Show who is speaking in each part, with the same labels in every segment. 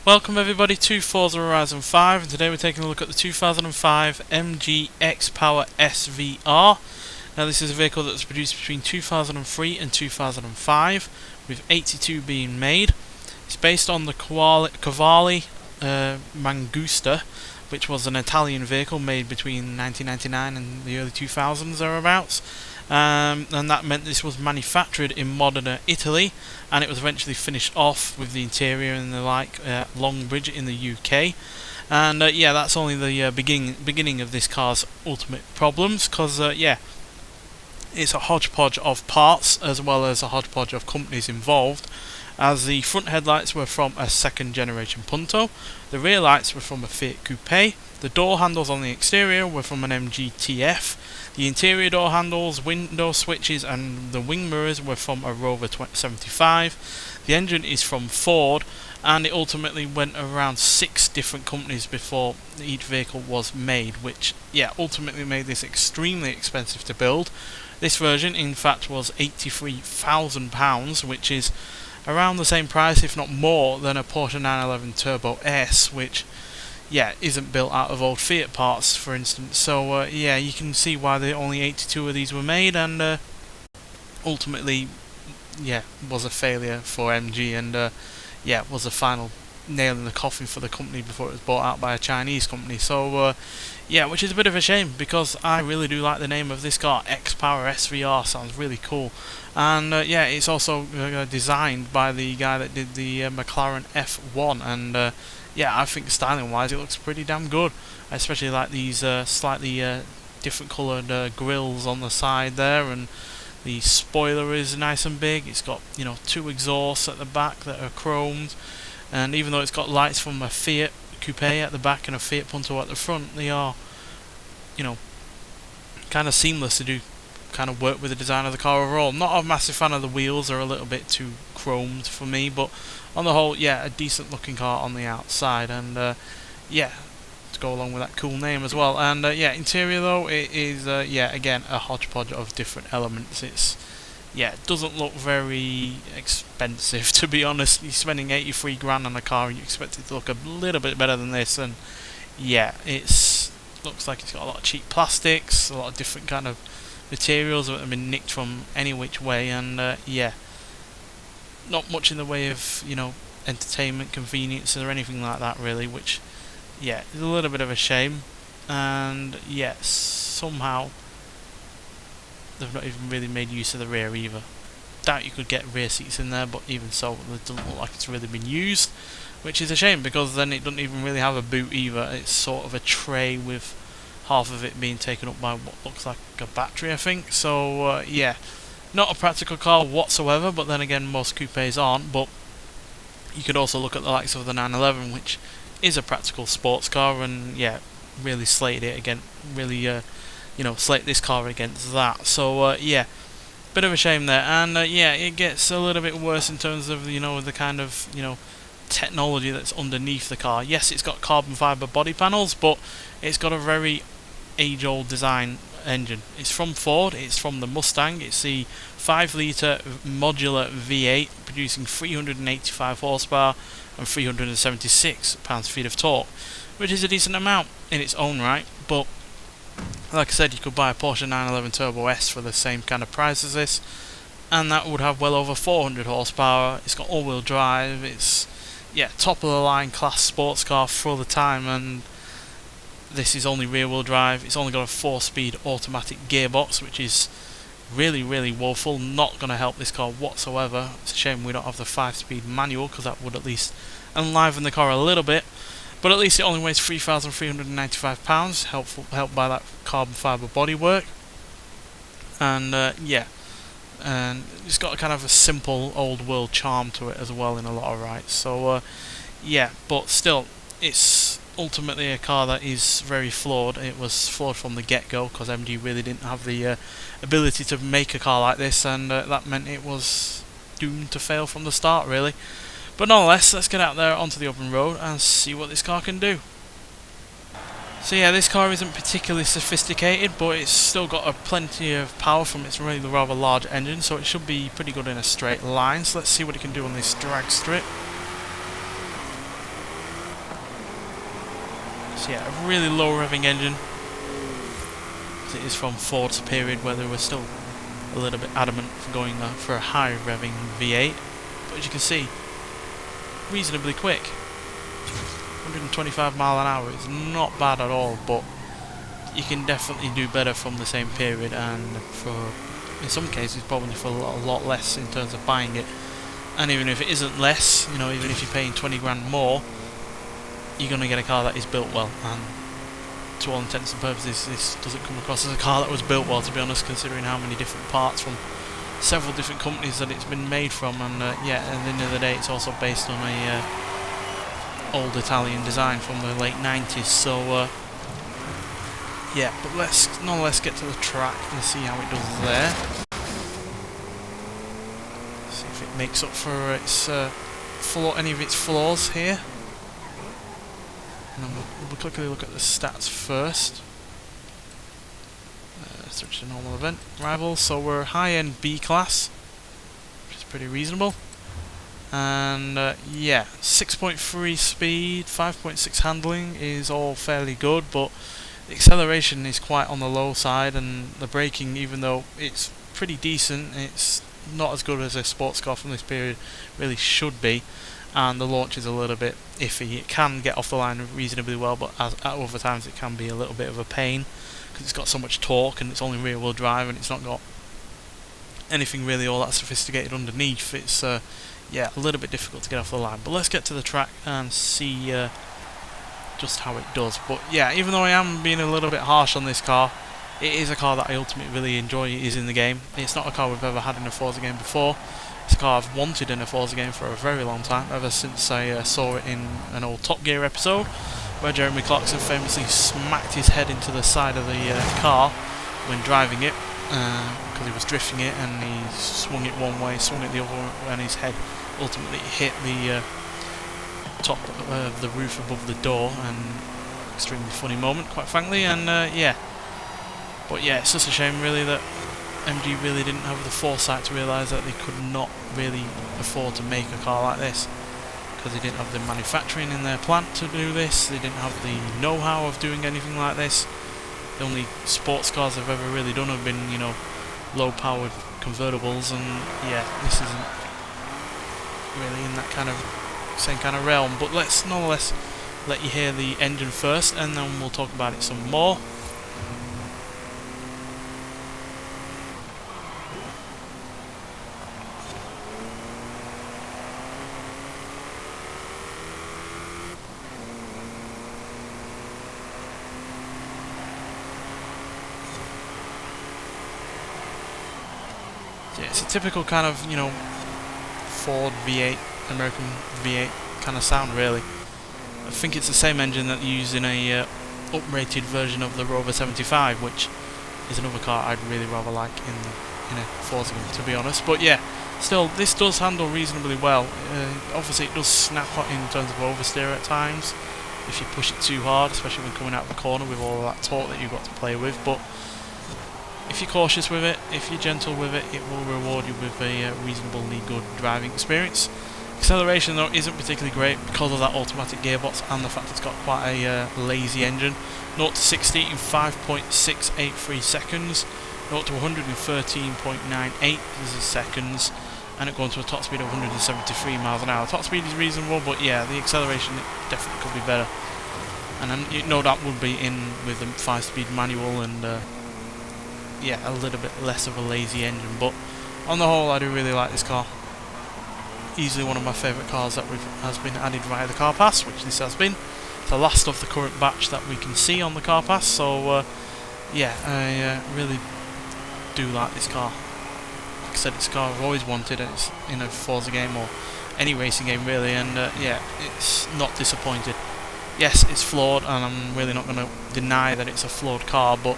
Speaker 1: Welcome everybody to Forza Horizon 5, and today we're taking a look at the 2005 MG XPower SVR. Now this is a vehicle that was produced between 2003 and 2005, with 82 being made. It's based on the Cavalli Mangusta, which was an Italian vehicle made between 1999 and the early 2000s thereabouts. And that meant this was manufactured in Modena, Italy, and it was eventually finished off with the interior and the like Longbridge in the UK. And yeah, that's only the beginning of this car's ultimate problems, because yeah, it's a hodgepodge of parts as well as a hodgepodge of companies involved, as the front headlights were from a second generation Punto, the rear lights were from a Fiat Coupe, the door handles on the exterior were from an MG TF, the interior door handles, window switches and the wing mirrors were from a Rover 75, the engine is from Ford, and it ultimately went around 6 different companies before each vehicle was made, which yeah, ultimately made this extremely expensive to build. This version in fact was £83,000, which is around the same price if not more than a Porsche 911 Turbo S, which yeah, isn't built out of old Fiat parts, for instance. So yeah, you can see why only 82 of these were made, and ultimately yeah, was a failure for MG, and yeah, was the final nail in the coffin for the company before it was bought out by a Chinese company. So yeah, which is a bit of a shame, because I really do like the name of this car. XPower SVR sounds really cool, and yeah, it's also designed by the guy that did the McLaren F1, and yeah, I think styling wise it looks pretty damn good. I especially like these slightly different coloured grills on the side there, and the spoiler is nice and big. It's got, you know, 2 exhausts at the back that are chromed, and even though it's got lights from a Fiat Coupe at the back and a Fiat Punto at the front, they are, you know, kind of seamless to do kind of work with the design of the car overall. Not a massive fan of the wheels, they're a little bit too chromed for me, but on the whole, yeah, a decent looking car on the outside, and yeah, to go along with that cool name as well. And yeah, interior though, it is yeah, again, a hodgepodge of different elements. It's yeah, it doesn't look very expensive, to be honest. You're spending 83 grand on a car and you expect it to look a little bit better than this, and yeah, it's looks like it's got a lot of cheap plastics, a lot of different kind of materials that have been nicked from any which way, and yeah, not much in the way of, you know, entertainment, convenience or anything like that really, which yeah, is a little bit of a shame. And yes, somehow they've not even really made use of the rear either. Doubt you could get rear seats in there, but even so, it doesn't look like it's really been used, which is a shame, because then it doesn't even really have a boot either. It's sort of a tray with half of it being taken up by what looks like a battery, I think. So yeah, not a practical car whatsoever, but then again, most coupes aren't. But you could also look at the likes of the 911, which is a practical sports car, and yeah, really slated it again, really you know, slate this car against that. So yeah, bit of a shame there. And yeah, it gets a little bit worse in terms of, you know, the kind of, you know, technology that's underneath the car. Yes, it's got carbon fiber body panels, but it's got a very age-old design engine. It's from Ford, it's from the Mustang, it's the 5-litre modular V8 producing 385 horsepower and 376 pounds-feet of torque, which is a decent amount in its own right. But like I said, you could buy a Porsche 911 Turbo S for the same kind of price as this, and that would have well over 400 horsepower. It's got all-wheel drive, it's yeah, top-of-the-line class sports car for the time, and this is only rear-wheel drive. It's only got a 4-speed automatic gearbox, which is really, really woeful. Not going to help this car whatsoever. It's a shame we don't have the 5-speed manual, because that would at least enliven the car a little bit. But at least it only weighs 3,395 pounds, helped by that carbon fibre bodywork. And yeah, and it's got a kind of a simple old-world charm to it as well in a lot of rights. So yeah, but still, it's ultimately a car that is very flawed. It was flawed from the get-go, because MG really didn't have the ability to make a car like this, and that meant it was doomed to fail from the start really. But nonetheless, let's get out there onto the open road and see what this car can do. So yeah, this car isn't particularly sophisticated, but it's still got plenty of power from its really rather large engine, so it should be pretty good in a straight line. So let's see what it can do on this drag strip. So yeah, a really low revving engine. It is from Ford's period where they were still a little bit adamant for going for a high revving V8, but as you can see, reasonably quick. 125 mile an hour is not bad at all, but you can definitely do better from the same period, and for, in some cases, probably for a lot less in terms of buying it. And even if it isn't less, you know, even if you're paying 20 grand more, you're going to get a car that is built well, and to all intents and purposes this doesn't come across as a car that was built well, to be honest, considering how many different parts from several different companies that it's been made from. And yeah, at the end of the day it's also based on a old Italian design from the late 90s, so yeah, but let's nonetheless get to the track and see how it does there. See if it makes up for its any of its flaws here. And we'll quickly look at the stats first. Switch to normal event. Rivals, so we're high-end B class, which is pretty reasonable. And yeah, 6.3 speed, 5.6 handling is all fairly good, but the acceleration is quite on the low side, and the braking, even though it's pretty decent, it's not as good as a sports car from this period really should be. And the launch is a little bit iffy. It can get off the line reasonably well, but at other times it can be a little bit of a pain because it's got so much torque and it's only rear wheel drive and it's not got anything really all that sophisticated underneath. It's yeah, a little bit difficult to get off the line. But let's get to the track and see just how it does. But yeah, even though I am being a little bit harsh on this car, it is a car that I ultimately really enjoy is in the game. It's not a car we've ever had in a Forza game before. It's a car I've wanted in a Forza game for a very long time, ever since I saw it in an old Top Gear episode, where Jeremy Clarkson famously smacked his head into the side of the car when driving it, because he was drifting it, and he swung it one way, swung it the other way, and his head ultimately hit the top of the roof above the door, and extremely funny moment, quite frankly. And yeah, but yeah, it's just a shame really that MG really didn't have the foresight to realise that they could not really afford to make a car like this, because they didn't have the manufacturing in their plant to do this, they didn't have the know-how of doing anything like this. The only sports cars they've ever really done have been, you know, low-powered convertibles, and yeah, this isn't really in that kind of same kind of realm. But let's nonetheless let you hear the engine first, and then we'll talk about it some more. Yeah, it's a typical kind of, you know, Ford V8, American V8 kind of sound really. I think it's the same engine that you use in a uprated version of the Rover 75, which is another car I'd really rather like in a Forza game, to be honest. But yeah, still, this does handle reasonably well. Obviously it does snap in terms of oversteer at times if you push it too hard, especially when coming out of the corner with all of that torque that you've got to play with. But if you're cautious with it, if you're gentle with it, it will reward you with a reasonably good driving experience. Acceleration though isn't particularly great because of that automatic gearbox and the fact it's got quite a lazy engine. 0 to 60 in 5.683 seconds, 0 to 113.98 seconds, and it going to a top speed of 173 miles an hour. Top speed is reasonable, but yeah, the acceleration definitely could be better. And no doubt would be in with the 5-speed manual and yeah, a little bit less of a lazy engine. But on the whole, I do really like this car. Easily one of my favourite cars that has been added via the car pass, which this has been. It's the last of the current batch that we can see on the car pass, so yeah, I really do like this car. Like I said, it's a car I've always wanted, and it's in a Forza game or any racing game really, and yeah, it's not disappointed. Yes, it's flawed, and I'm really not going to deny that it's a flawed car, but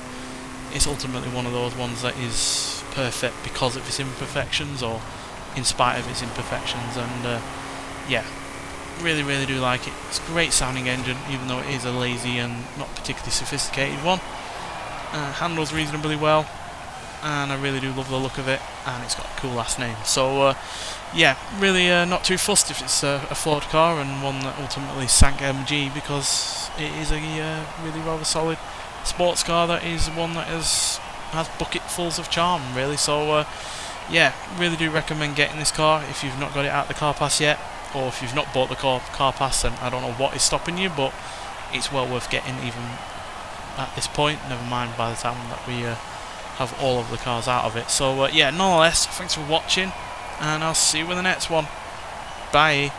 Speaker 1: it's ultimately one of those ones that is perfect because of its imperfections, or in spite of its imperfections. And yeah, really do like it. It's a great sounding engine, even though it is a lazy and not particularly sophisticated one. Handles reasonably well, and I really do love the look of it, and it's got a cool last name. So yeah, really not too fussed if it's a flawed car and one that ultimately sank MG, because it is a really rather solid sports car that is one that has bucketfuls of charm, really. So yeah, really do recommend getting this car if you've not got it out the car pass yet, or if you've not bought the car pass, then I don't know what is stopping you, but it's well worth getting even at this point, never mind by the time that we have all of the cars out of it. So yeah, nonetheless, thanks for watching, and I'll see you in the next one. Bye.